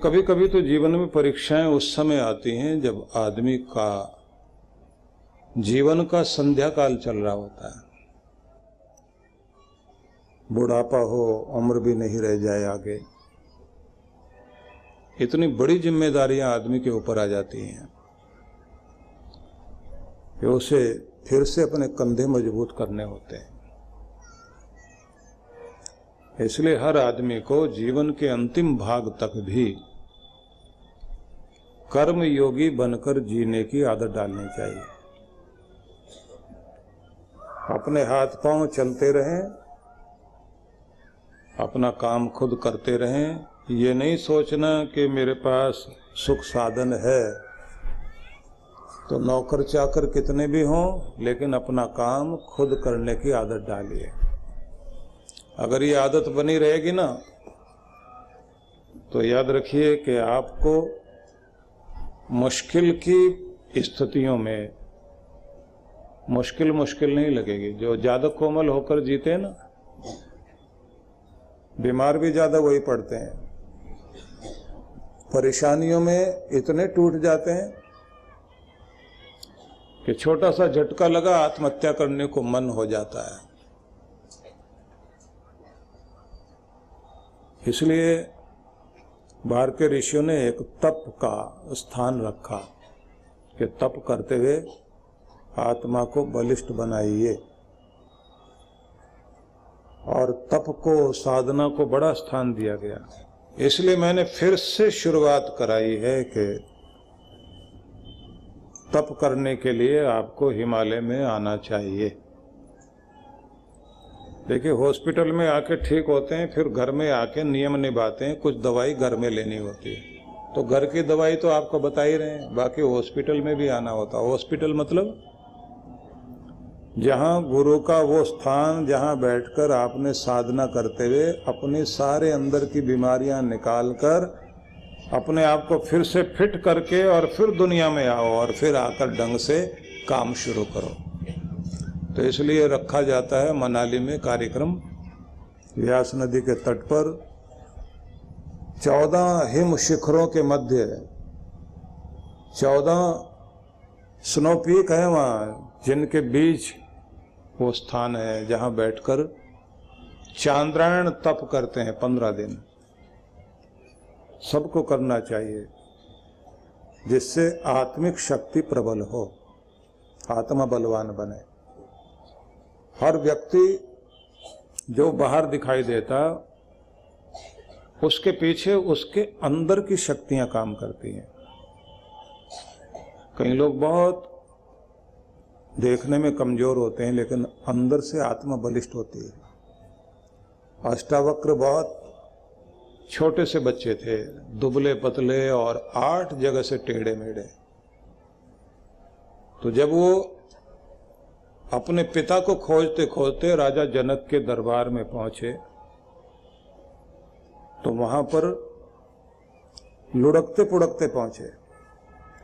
कभी कभी तो जीवन में परीक्षाएं उस समय आती हैं जब आदमी का जीवन का संध्या काल चल रहा होता है, बुढ़ापा हो, उम्र भी नहीं रह जाए आगे, इतनी बड़ी जिम्मेदारियां आदमी के ऊपर आ जाती हैं कि उसे फिर से अपने कंधे मजबूत करने होते हैं। इसलिए हर आदमी को जीवन के अंतिम भाग तक भी कर्म योगी बनकर जीने की आदत डालनी चाहिए। अपने हाथ पांव चलते रहें, अपना काम खुद करते रहें। ये नहीं सोचना कि मेरे पास सुख साधन है तो नौकर चाकर कितने भी हों, लेकिन अपना काम खुद करने की आदत डालिए। अगर ये आदत बनी रहेगी ना तो याद रखिए कि आपको मुश्किल की स्थितियों में मुश्किल नहीं लगेगी। जो ज्यादा कोमल होकर जीते हैं ना, बीमार भी ज्यादा वही पड़ते हैं, परेशानियों में इतने टूट जाते हैं कि छोटा सा झटका लगा आत्महत्या करने को मन हो जाता है। इसलिए भारतीय ऋषियों ने एक तप का स्थान रखा कि तप करते हुए आत्मा को बलिष्ठ बनाइए, और तप को, साधना को बड़ा स्थान दिया गया। इसलिए मैंने फिर से शुरुआत कराई है कि तप करने के लिए आपको हिमालय में आना चाहिए। देखिए, हॉस्पिटल में आके ठीक होते हैं, फिर घर में आके नियम निभाते हैं, कुछ दवाई घर में लेनी होती है। तो घर की दवाई तो आपको बता ही रहे हैं, बाकी हॉस्पिटल में भी आना होता है। हॉस्पिटल मतलब जहाँ गुरु का वो स्थान जहाँ बैठकर आपने साधना करते हुए अपने सारे अंदर की बीमारियां निकालकर अपने आप को फिर से फिट करके और फिर दुनिया में आओ और फिर आकर ढंग से काम शुरू करो। तो इसलिए रखा जाता है मनाली में कार्यक्रम, व्यास नदी के तट पर 14 हिम शिखरों के मध्य 14 स्नो पीक है वहाँ, जिनके बीच वो स्थान है जहाँ बैठकर चांद्रायण तप करते हैं 15 दिन। सबको करना चाहिए जिससे आत्मिक शक्ति प्रबल हो, आत्मा बलवान बने। हर व्यक्ति जो बाहर दिखाई देता, उसके पीछे उसके अंदर की शक्तियां काम करती हैं। कई लोग बहुत देखने में कमजोर होते हैं लेकिन अंदर से आत्मा बलिष्ठ होती है। अष्टावक्र बहुत छोटे से बच्चे थे, दुबले पतले और 8 जगह से टेढ़े मेढ़े। तो जब वो अपने पिता को खोजते खोजते राजा जनक के दरबार में पहुंचे तो वहां पर लुढ़कते पुढ़कते पहुंचे।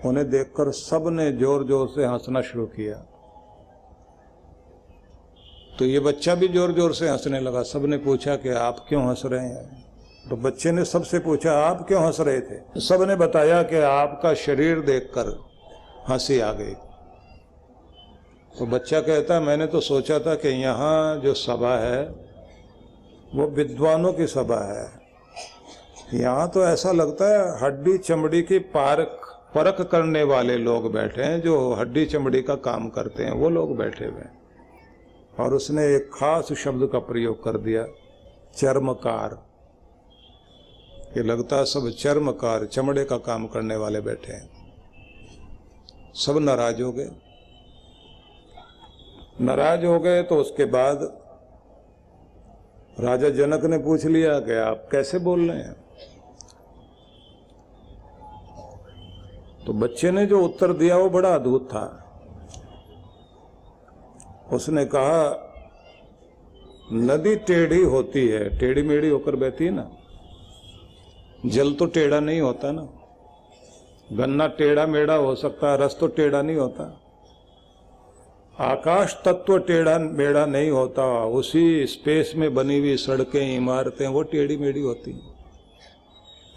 उन्हें देखकर सब ने जोर जोर से हंसना शुरू किया। तो ये बच्चा भी जोर जोर से हंसने लगा। सबने पूछा कि आप क्यों हंस रहे हैं? तो बच्चे ने सबसे पूछा आप क्यों हंस रहे थे? सबने बताया कि आपका शरीर देखकर हंसी आ गई। तो बच्चा कहता है मैंने तो सोचा था कि यहाँ जो सभा है वो विद्वानों की सभा है, यहाँ तो ऐसा लगता है हड्डी चमड़ी की परख करने वाले लोग बैठे हैं, जो हड्डी चमड़ी का काम करते हैं वो लोग बैठे हुए हैं। और उसने एक खास शब्द का प्रयोग कर दिया, चर्मकार। ये लगता है सब चर्मकार, चमड़े का काम करने वाले बैठे हैं। सब नाराज हो गए। नाराज हो गए तो उसके बाद राजा जनक ने पूछ लिया कि आप कैसे बोल रहे हैं? तो बच्चे ने जो उत्तर दिया वो बड़ा अद्भुत था। उसने कहा नदी टेढ़ी होती है, टेढ़ी मेढ़ी होकर बहती है ना, जल तो टेढ़ा नहीं होता ना। गन्ना टेढ़ा मेढ़ा हो सकता है, रस तो टेढ़ा नहीं होता। आकाश तत्व टेढ़ा मेढ़ा नहीं होता, उसी स्पेस में बनी हुई सड़कें इमारतें वो टेढ़ी मेढ़ी होती हैं।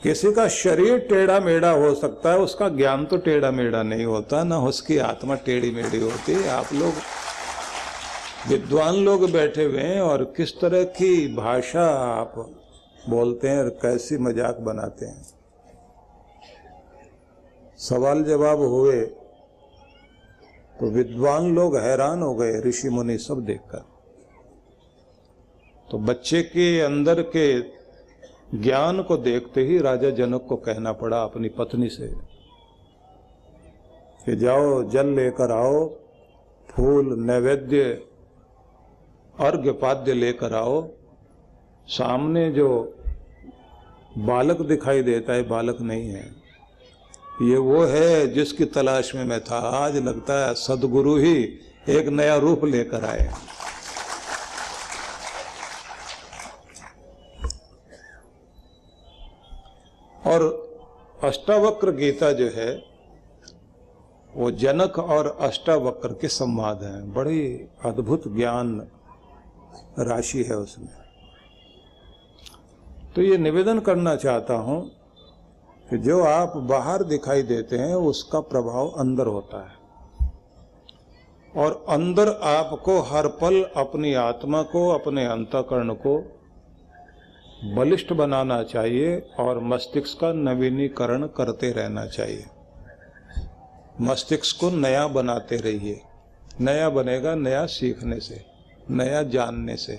किसी का शरीर टेढ़ा मेढ़ा हो सकता है, उसका ज्ञान तो टेढ़ा मेढ़ा नहीं होता, ना उसकी आत्मा टेढ़ी मेढ़ी होती। आप लोग विद्वान लोग बैठे हुए हैं और किस तरह की भाषा आप बोलते हैं और कैसी मजाक बनाते हैं। सवाल जवाब हुए तो विद्वान लोग हैरान हो गए, ऋषि मुनि सब देखकर। तो बच्चे के अंदर के ज्ञान को देखते ही राजा जनक को कहना पड़ा अपनी पत्नी से कि जाओ जल लेकर आओ, फूल नैवेद्य अर्घ्य पाद्य लेकर आओ। सामने जो बालक दिखाई देता है बालक नहीं है, ये वो है जिसकी तलाश में मैं था। आज लगता है सदगुरु ही एक नया रूप लेकर आए। और अष्टावक्र गीता जो है वो जनक और अष्टावक्र के संवाद हैं। बड़ी अद्भुत ज्ञान राशि है उसमें। तो ये निवेदन करना चाहता हूं कि जो आप बाहर दिखाई देते हैं उसका प्रभाव अंदर होता है, और अंदर आपको हर पल अपनी आत्मा को, अपने अंतःकरण को बलिष्ठ बनाना चाहिए और मस्तिष्क का नवीनीकरण करते रहना चाहिए। मस्तिष्क को नया बनाते रहिए। नया बनेगा नया सीखने से, नया जानने से।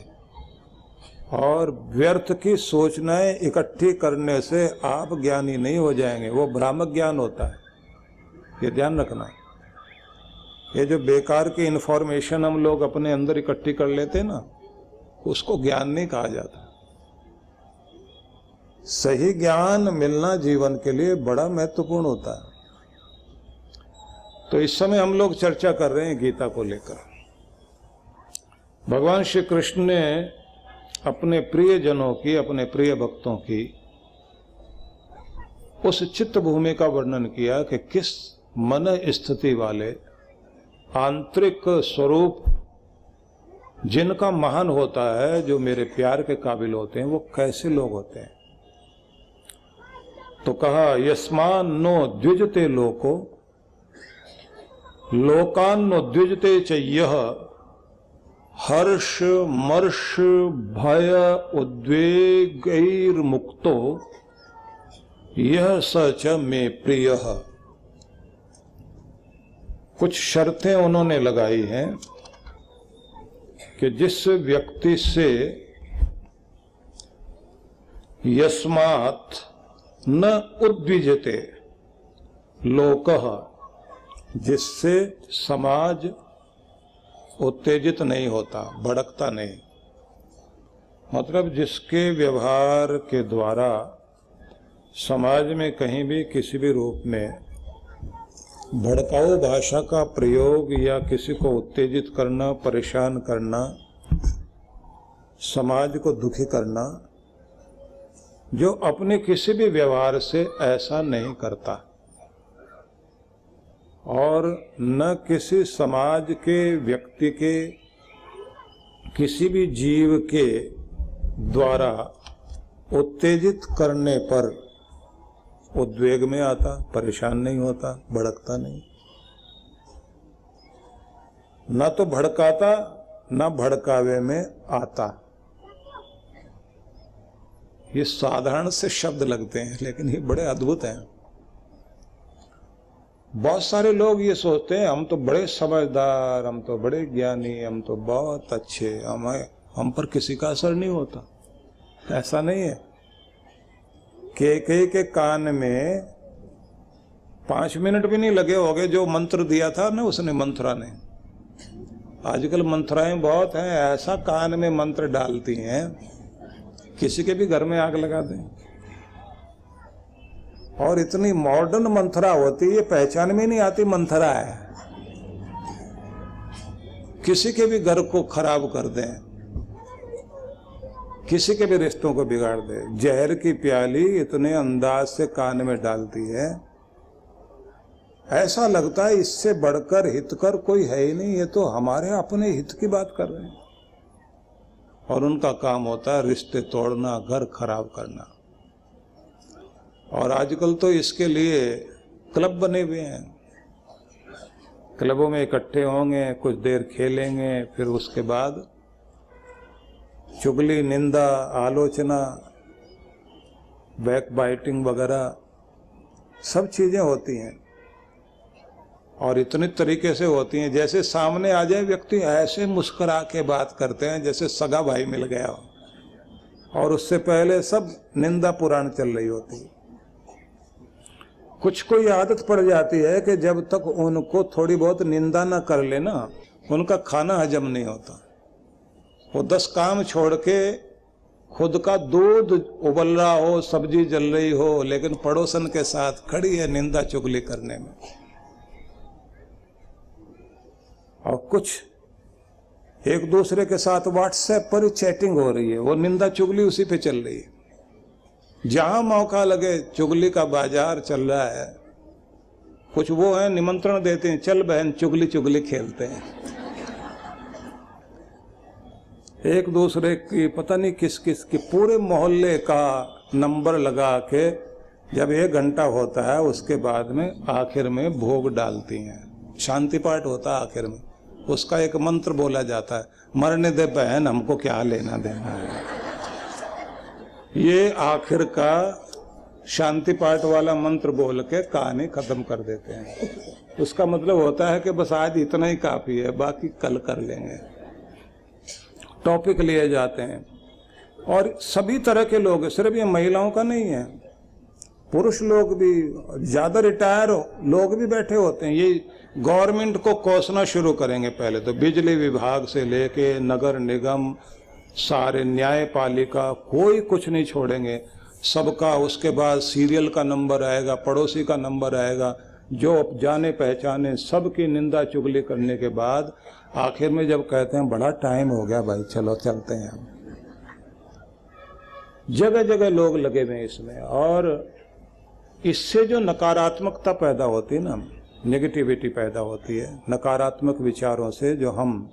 और व्यर्थ की सूचनाएं इकट्ठी करने से आप ज्ञानी नहीं हो जाएंगे, वो भ्रामक ज्ञान होता है, ये ध्यान रखना। ये जो बेकार की इंफॉर्मेशन हम लोग अपने अंदर इकट्ठी कर लेते हैं ना, उसको ज्ञान नहीं कहा जाता। सही ज्ञान मिलना जीवन के लिए बड़ा महत्वपूर्ण होता है। तो इस समय हम लोग चर्चा कर रहे हैं गीता को लेकर। भगवान श्री कृष्ण ने अपने प्रिय जनों की, अपने प्रिय भक्तों की उस चित्त भूमि का वर्णन किया कि किस मन स्थिति वाले, आंतरिक स्वरूप जिनका महान होता है, जो मेरे प्यार के काबिल होते हैं, वो कैसे लोग होते हैं। तो कहा यस्मान नो द्विजते लोको लोकान नो द्विजते च यह हर्ष मर्ष भय उद्वेगैर मुक्तो यह सच में प्रिय। कुछ शर्तें उन्होंने लगाई हैं कि जिस व्यक्ति से यस्मात् न उद्विजते लोकः, जिससे समाज उत्तेजित नहीं होता, भड़कता नहीं। मतलब जिसके व्यवहार के द्वारा समाज में कहीं भी किसी भी रूप में भड़काऊ भाषा का प्रयोग या किसी को उत्तेजित करना, परेशान करना, समाज को दुखी करना, जो अपने किसी भी व्यवहार से ऐसा नहीं करता और न किसी समाज के व्यक्ति के, किसी भी जीव के द्वारा उत्तेजित करने पर उद्वेग में आता, परेशान नहीं होता, भड़कता नहीं। न तो भड़काता न भड़कावे में आता। ये साधारण से शब्द लगते हैं लेकिन ये बड़े अद्भुत हैं। बहुत सारे लोग ये सोचते हैं हम तो बड़े समझदार, हम तो बड़े ज्ञानी, हम तो बहुत अच्छे, हम पर किसी का असर नहीं होता। ऐसा नहीं है। के कान में 5 मिनट भी नहीं लगे होंगे जो मंत्र दिया था ना उसने, मंत्रा ने। आजकल मंत्राएं बहुत हैं, ऐसा कान में मंत्र डालती हैं किसी के भी घर में आग लगा दें। और इतनी मॉडर्न मंत्रा होती है, पहचान में नहीं आती मंत्रा है। किसी के भी घर को खराब कर दें, किसी के भी रिश्तों को बिगाड़ दे। जहर की प्याली इतने अंदाज से कान में डालती है, ऐसा लगता है इससे बढ़कर हितकर कोई है ही नहीं, ये तो हमारे अपने हित की बात कर रहे हैं। और उनका काम होता है रिश्ते तोड़ना, घर खराब करना। और आजकल तो इसके लिए क्लब बने हुए हैं, क्लबों में इकट्ठे होंगे, कुछ देर खेलेंगे, फिर उसके बाद चुगली, निंदा, आलोचना, बैक बाइटिंग वगैरह सब चीजें होती हैं। और इतने तरीके से होती हैं, जैसे सामने आ जाए व्यक्ति ऐसे मुस्कुरा के बात करते हैं जैसे सगा भाई मिल गया हो, और उससे पहले सब निंदा पुराण चल रही होती है। कुछ कोई आदत पड़ जाती है कि जब तक उनको थोड़ी बहुत निंदा ना कर लेना, उनका खाना हजम नहीं होता। वो 10 काम छोड़ के खुद का दूध उबल रहा हो, सब्जी जल रही हो, लेकिन पड़ोसन के साथ खड़ी है निंदा चुगली करने में। और कुछ एक दूसरे के साथ व्हाट्सएप पर चैटिंग हो रही है, वो निंदा चुगली उसी पे चल रही है। जहां मौका लगे चुगली का बाजार चल रहा है। कुछ वो है निमंत्रण देते हैं, चल बहन चुगली चुगली खेलते हैं। एक दूसरे की पता नहीं किस किस की पूरे मोहल्ले का नंबर लगा के जब 1 घंटा होता है, उसके बाद में आखिर में भोग डालती हैं, शांति पाठ होता है आखिर में। उसका एक मंत्र बोला जाता है, मरने दे बहन हमको क्या लेना देना है। ये आखिर का शांति पाठ वाला मंत्र बोल के कहानी खत्म कर देते हैं। उसका मतलब होता है कि बस आज इतना ही काफी है, बाकी कल कर लेंगे। टॉपिक लिए जाते हैं और सभी तरह के लोग, सिर्फ ये महिलाओं का नहीं है, पुरुष लोग भी, ज्यादा रिटायर लोग भी बैठे होते हैं। ये गवर्नमेंट को कोसना शुरू करेंगे। पहले तो बिजली विभाग से लेके नगर निगम, सारे न्यायपालिका, कोई कुछ नहीं छोड़ेंगे सबका। उसके बाद सीरियल का नंबर आएगा, पड़ोसी का नंबर आएगा, जो जाने पहचाने सबकी निंदा चुगली करने के बाद आखिर में जब कहते हैं बड़ा टाइम हो गया भाई चलो चलते हैं हम, जगह जगह लोग लगे हुए हैं इसमें। और इससे जो नकारात्मकता पैदा होती है ना, नेगेटिविटी पैदा होती है, नकारात्मक विचारों से जो हम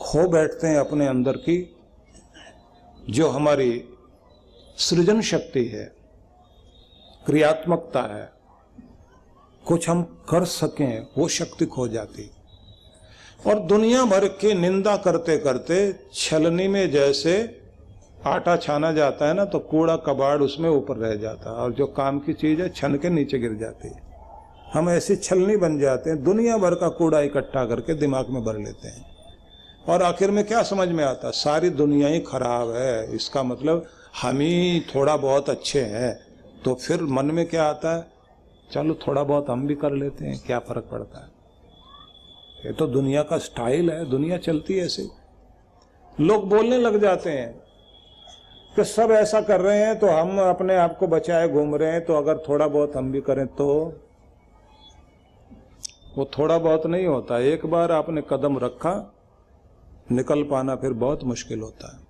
खो बैठते हैं अपने अंदर की, जो हमारी सृजन शक्ति है, क्रियात्मकता है, कुछ हम कर सकें, वो शक्ति खो जाती। और दुनिया भर की निंदा करते करते छलनी में जैसे आटा छाना जाता है ना, तो कूड़ा कबाड़ उसमें ऊपर रह जाता है और जो काम की चीज है छन के नीचे गिर जाती है। हम ऐसी छलनी बन जाते हैं, दुनिया भर का कूड़ा इकट्ठा करके दिमाग में भर लेते हैं। और आखिर में क्या समझ में आता, सारी दुनिया ही खराब है, इसका मतलब हम ही थोड़ा बहुत अच्छे हैं। तो फिर मन में क्या आता है, चलो थोड़ा बहुत हम भी कर लेते हैं, क्या फर्क पड़ता है। ये तो दुनिया का स्टाइल है, दुनिया चलती है ऐसे। लोग बोलने लग जाते हैं कि सब ऐसा कर रहे हैं तो हम अपने आप को बचाए घूम रहे हैं, तो अगर थोड़ा बहुत हम भी करें तो। वो थोड़ा बहुत नहीं होता, एक बार आपने कदम रखा, निकल पाना फिर बहुत मुश्किल होता है।